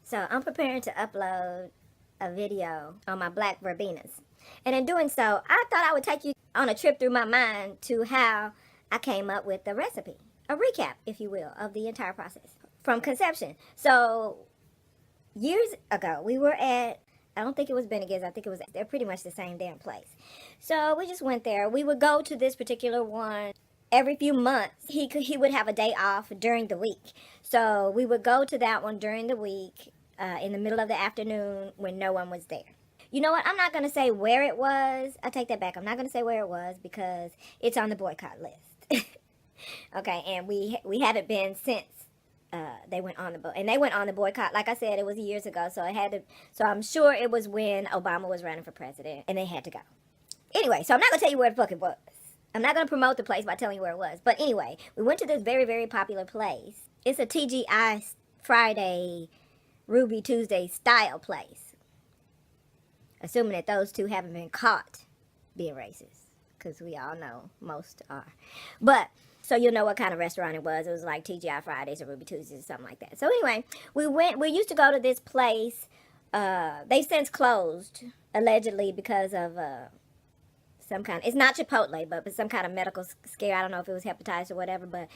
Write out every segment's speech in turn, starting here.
So I'm preparing to upload a video on my black verbenas. And in doing so, I thought I would take you on a trip through my mind to how I came up with the recipe. A recap, if you will, of the entire process from conception. So years ago, we were at, I don't think it was Bennigan's, I think it was, they're pretty much the same damn place. So we just went there. We would go to this particular one every few months. He would have a day off during the week. So we would go to that one during the week in the middle of the afternoon when no one was there. You know what? I'm not going to say where it was. I take that back. I'm not going to say where it was because it's on the boycott list. Okay, and we haven't been since they went on the boycott. Like I said, it was years ago, so I'm sure it was when Obama was running for president, and they had to go. Anyway, so I'm not gonna tell you where the fuck it was. I'm not gonna promote the place by telling you where it was. But anyway, we went to this very, very popular place. It's a TGI Friday, Ruby Tuesday style place. Assuming that those two haven't been caught being racist, because we all know most are. But so you'll know what kind of restaurant it was. It was like TGI Fridays or Ruby Tuesdays or something like that. So anyway, we used to go to this place. They've since closed, allegedly because of some kind, it's not Chipotle, but some kind of medical scare. I don't know if it was hepatitis or whatever, but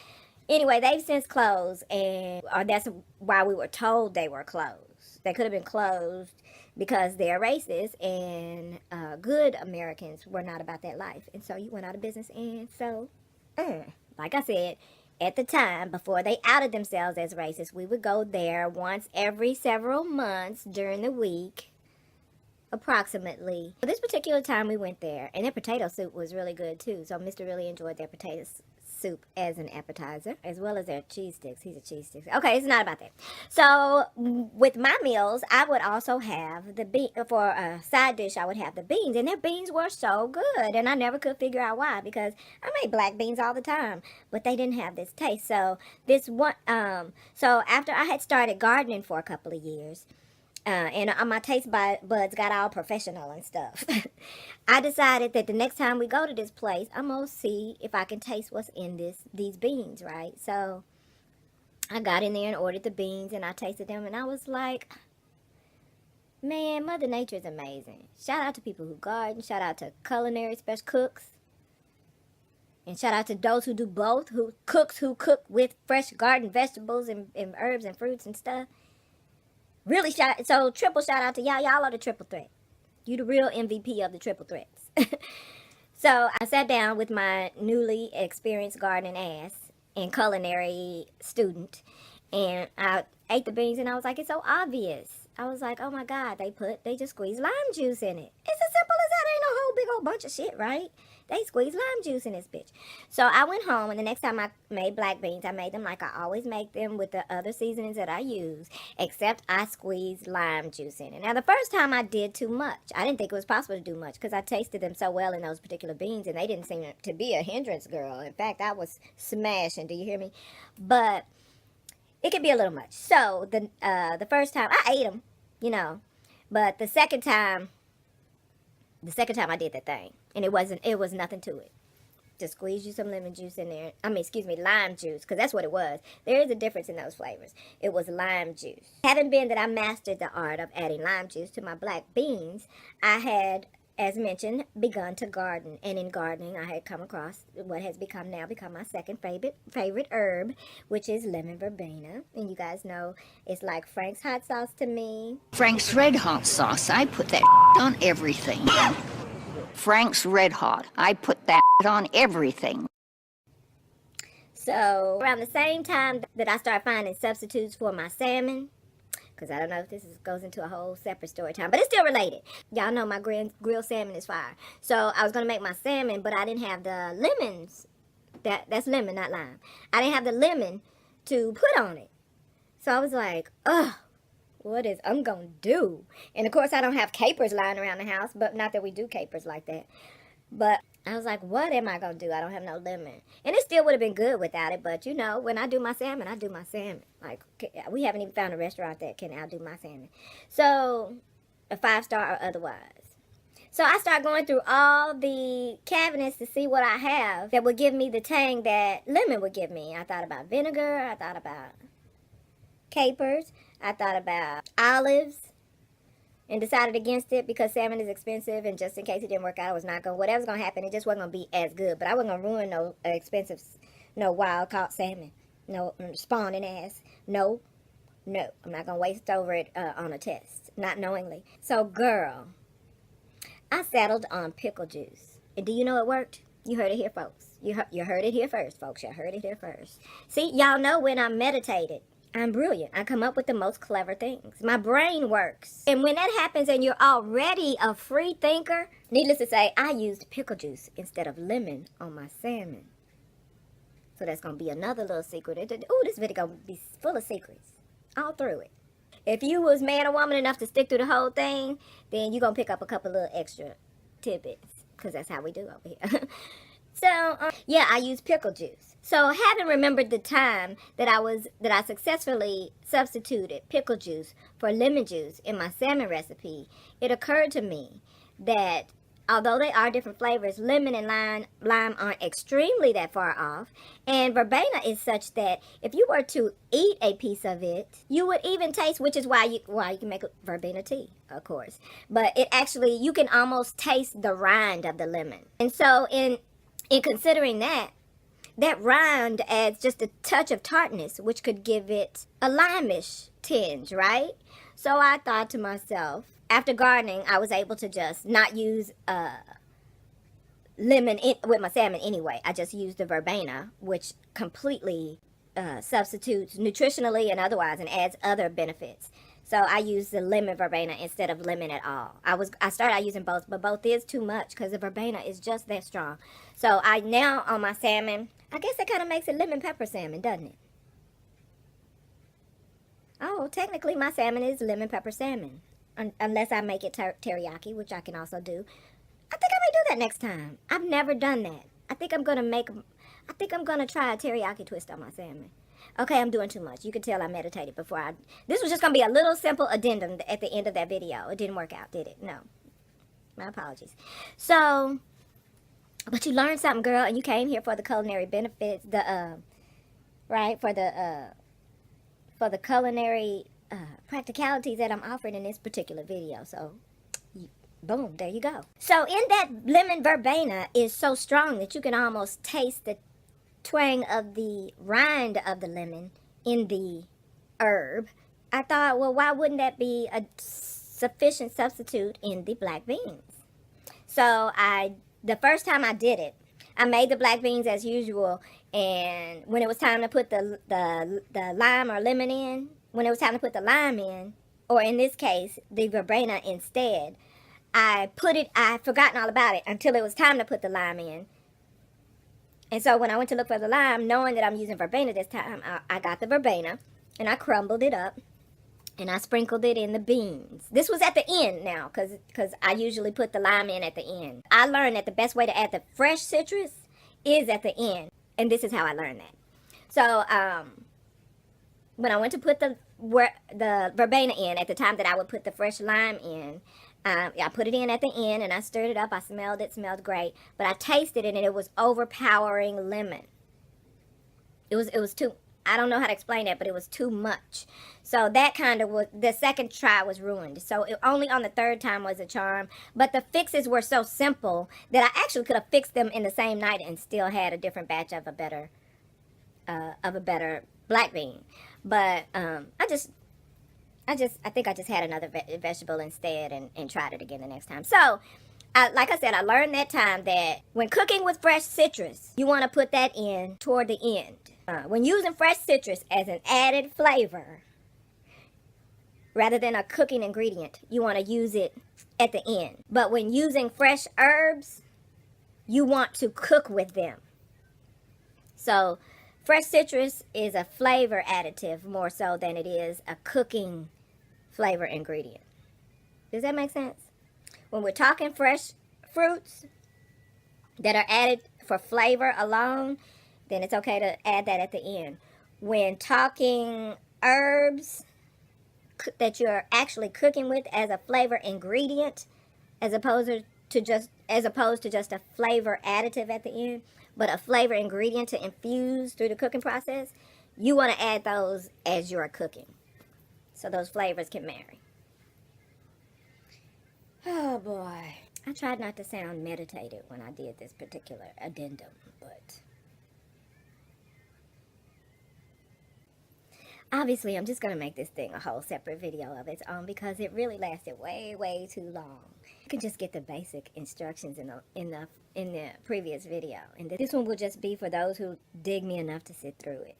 anyway, they've since closed, and that's why we were told they were closed. They could have been closed because they're racist, and good Americans were not about that life. And so you went out of business, and so, like I said, at the time, before they outed themselves as racist, we would go there once every several months during the week, approximately. This particular time we went there, and their potato soup was really good too. So Mr. really enjoyed their potato soup as an appetizer, as well as their cheese sticks. He's a cheese sticks. Okay, it's not about that. So with my meals, I would also have the bean for a side dish. I would have the beans, and their beans were so good, and I never could figure out why, because I made black beans all the time, but they didn't have this taste. So this one, so after I had started gardening for a couple of years, and my taste buds got all professional and stuff. I decided that the next time we go to this place, I'm gonna see if I can taste what's in these beans, right? So I got in there and ordered the beans, and I tasted them, and I was like, man, Mother Nature is amazing. Shout out to people who garden. Shout out to culinary special cooks. And shout out to those who do both, who cook with fresh garden vegetables and herbs and fruits and stuff. Really triple shout out to y'all. Y'all are the triple threat. You the real MVP of the triple threats. So I sat down with my newly experienced gardening ass and culinary student, and I ate the beans, and I was like, it's so obvious. I was like, oh my God, they just squeezed lime juice in it. It's as simple as that. Ain't no whole big old bunch of shit, right? They squeezed lime juice in this bitch. So I went home, and the next time I made black beans, I made them like I always make them with the other seasonings that I use, except I squeezed lime juice in it. Now, the first time I did too much. I didn't think it was possible to do much because I tasted them so well in those particular beans, and they didn't seem to be a hindrance, girl. In fact, I was smashing. Do you hear me? But it could be a little much. So the first time, I ate them, you know. But the second time I did that thing, and it was nothing to it. Just squeeze you some lemon juice in there. Lime juice, because that's what it was. There is a difference in those flavors. It was lime juice. Having been that I mastered the art of adding lime juice to my black beans, I had, as mentioned, begun to garden. And in gardening, I had come across what has become my second favorite herb, which is lemon verbena. And you guys know it's like Frank's hot sauce to me. Frank's Red Hot sauce, I put that on everything. Frank's Red Hot, I put that on everything. So around the same time that I started finding substitutes for my salmon, because I don't know if this goes into a whole separate story time, but it's still related. Y'all know my grilled salmon is fire. So I was going to make my salmon, but I didn't have the lemons. That's lemon, not lime. I didn't have the lemon to put on it. So I was like, ugh, I'm going to do? And of course, I don't have capers lying around the house, but not that we do capers like that. But I was like, what am I going to do? I don't have no lemon. And it still would have been good without it. But, you know, when I do my salmon, I do my salmon. Like, we haven't even found a restaurant that can outdo my salmon. So, a 5-star or otherwise. So, I start going through all the cabinets to see what I have that would give me the tang that lemon would give me. I thought about vinegar. I thought about capers. I thought about olives and decided against it because salmon is expensive, and just in case it didn't work out, I was not going to, whatever's going to happen, it just wasn't going to be as good. But I wasn't going to ruin no expensive, no wild caught salmon. No, spawning ass. No, I'm not going to waste over it on a test, not knowingly. So, girl, I settled on pickle juice. And do you know it worked? You heard it here, folks. You heard it here first, folks. You heard it here first. See, y'all know when I meditated, I'm brilliant. I come up with the most clever things. My brain works. And when that happens and you're already a free thinker, needless to say, I used pickle juice instead of lemon on my salmon. So that's going to be another little secret. Ooh, this video going to be full of secrets all through it. If you was man or woman enough to stick through the whole thing, then you're going to pick up a couple little extra tidbits, because that's how we do over here. So, yeah, I use pickle juice. So, having remembered the time that I successfully substituted pickle juice for lemon juice in my salmon recipe, it occurred to me that although they are different flavors, lemon and lime aren't extremely that far off. And verbena is such that if you were to eat a piece of it, you would even taste, which is why you can make verbena tea, of course. But it actually, you can almost taste the rind of the lemon. And so in considering that rind adds just a touch of tartness, which could give it a limeish tinge, right? So I thought to myself, after gardening, I was able to just not use lemon with my salmon anyway. I just used the verbena, which completely substitutes nutritionally and otherwise and adds other benefits. So I used the lemon verbena instead of lemon at all. I started out using both, but both is too much because the verbena is just that strong. So I now on my salmon, I guess that kind of makes it lemon pepper salmon, doesn't it? Oh, technically my salmon is lemon pepper salmon. Unless I make it teriyaki, which I can also do. I think I may do that next time. I've never done that. I think I'm gonna try a teriyaki twist on my salmon. Okay, I'm doing too much. You can tell I meditated before this was just gonna be a little simple addendum at the end of that video. It didn't work out, did it? No. My apologies. So, but you learned something, girl, and you came here for the culinary benefits, for the culinary practicalities that I'm offering in this particular video. So, boom, there you go. So in that lemon verbena is so strong that you can almost taste the twang of the rind of the lemon in the herb. I thought, well, why wouldn't that be a sufficient substitute in the black beans? So the first time I did it, I made the black beans as usual, and when it was time to put the lime or lemon in, when it was time to put the lime in, or in this case, the verbena instead, I had forgotten all about it until it was time to put the lime in. And so when I went to look for the lime, knowing that I'm using verbena this time, I got the verbena, and I crumbled it up, and I sprinkled it in the beans. This was at the end now, because I usually put the lime in at the end. I learned that the best way to add the fresh citrus is at the end, and this is how I learned that. So, when I went to put the verbena in, at the time that I would put the fresh lime in, I put it in at the end, and I stirred it up. I smelled it, smelled great, but I tasted it, and it was overpowering lemon. It was too, I don't know how to explain that, but it was too much. So that kind of was, the second try was ruined. So only on the third time was a charm, but the fixes were so simple that I actually could have fixed them in the same night and still had a different batch of a better black bean. But I think I just had another vegetable instead and tried it again the next time. So, like I said, I learned that time that when cooking with fresh citrus, you want to put that in toward the end. When using fresh citrus as an added flavor, rather than a cooking ingredient, you want to use it at the end. But when using fresh herbs, you want to cook with them. So, fresh citrus is a flavor additive more so than it is a cooking flavor ingredient. Does that make sense? When we're talking fresh fruits that are added for flavor alone, then it's okay to add that at the end. When talking herbs that you're actually cooking with as a flavor ingredient, as opposed to just a flavor additive at the end, but a flavor ingredient to infuse through the cooking process, you want to add those as you're cooking. so those flavors can marry. Oh boy. I tried not to sound meditative when I did this particular addendum, but obviously I'm just going to make this thing a whole separate video of its own because it really lasted way too long. You can just get the basic instructions in the previous video, and this one will just be for those who dig me enough to sit through it.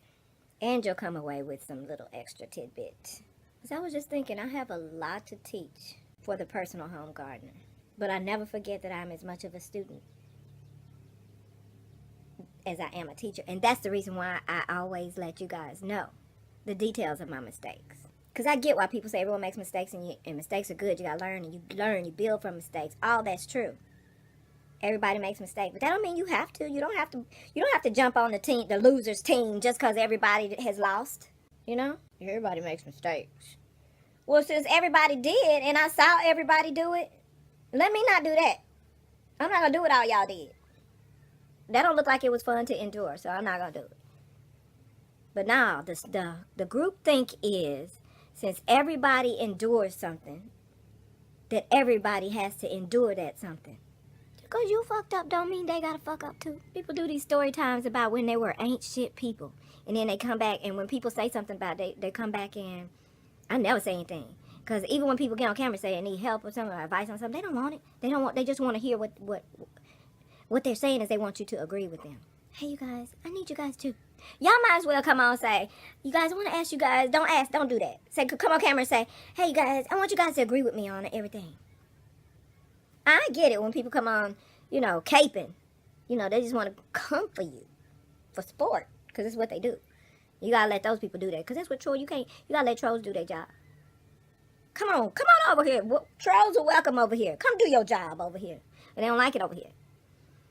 And you'll come away with some little extra tidbits. Because I was just thinking, I have a lot to teach for the personal home gardener. But I never forget that I'm as much of a student as I am a teacher. And that's the reason why I always let you guys know the details of my mistakes. Because I get why people say everyone makes mistakes and mistakes are good. You got to learn, and you build from mistakes. All that's true. Everybody makes mistakes, but that don't mean you have to. You don't have to jump on the loser's team just because everybody has lost. You know? Everybody makes mistakes. Well, since everybody did and I saw everybody do it, let me not do that. I'm not going to do what all y'all did. That don't look like it was fun to endure, so I'm not going to do it. But now, the group think is, since everybody endures something, that everybody has to endure that something. Because you fucked up don't mean they gotta fuck up too. People do these story times about when they were ain't shit people. And then they come back, and when people say something about it, they come back and I never say anything. Because even when people get on camera and say they need help or something or advice on something, they don't want it. They just want to hear what they're saying is they want you to agree with them. Hey, you guys, I need you guys too. Y'all might as well come on and say, you guys, I want to ask you guys, don't do that. Say, come on camera and say, hey, you guys, I want you guys to agree with me on everything. I get it when people come on, caping. They just want to come for you for sport, because it's what they do. You got to let those people do that, because that's what you got to let trolls do their job. Come on over here. Trolls are welcome over here. Come do your job over here. And they don't like it over here.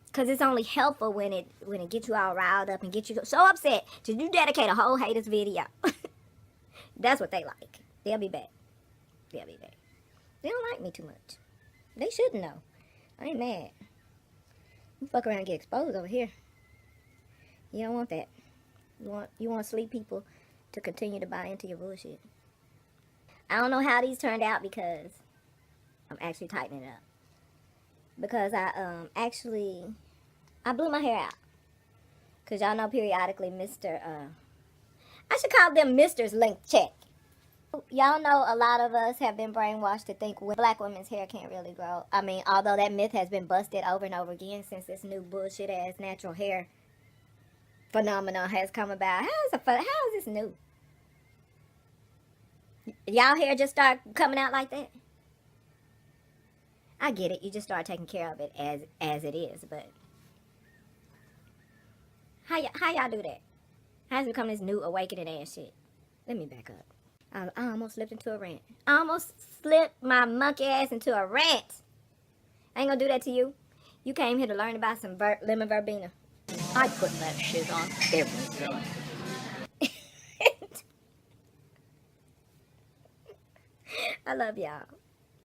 Because it's only helpful when it gets you all riled up and gets you so upset that you dedicate a whole haters video. That's what they like. They'll be back. They don't like me too much. They shouldn't know. I ain't mad. You fuck around and get exposed over here. You don't want that. You want sleep people to continue to buy into your bullshit. I don't know how these turned out because I'm actually tightening it up. Because I blew my hair out. Because y'all know periodically I should call them Mr.'s length check. Y'all know a lot of us have been brainwashed to think black women's hair can't really grow. I mean, although that myth has been busted over and over again since this new bullshit ass natural hair phenomenon has come about. How is this new? Y'all hair just start coming out like that? I get it. You just start taking care of it as it is, but how y'all do that? How's it become this new awakening ass shit? Let me back up. I almost slipped into a rant. I almost slipped my monkey ass into a rant. I ain't gonna do that to you. You came here to learn about some lemon verbena. I put that shit on everything. I love y'all.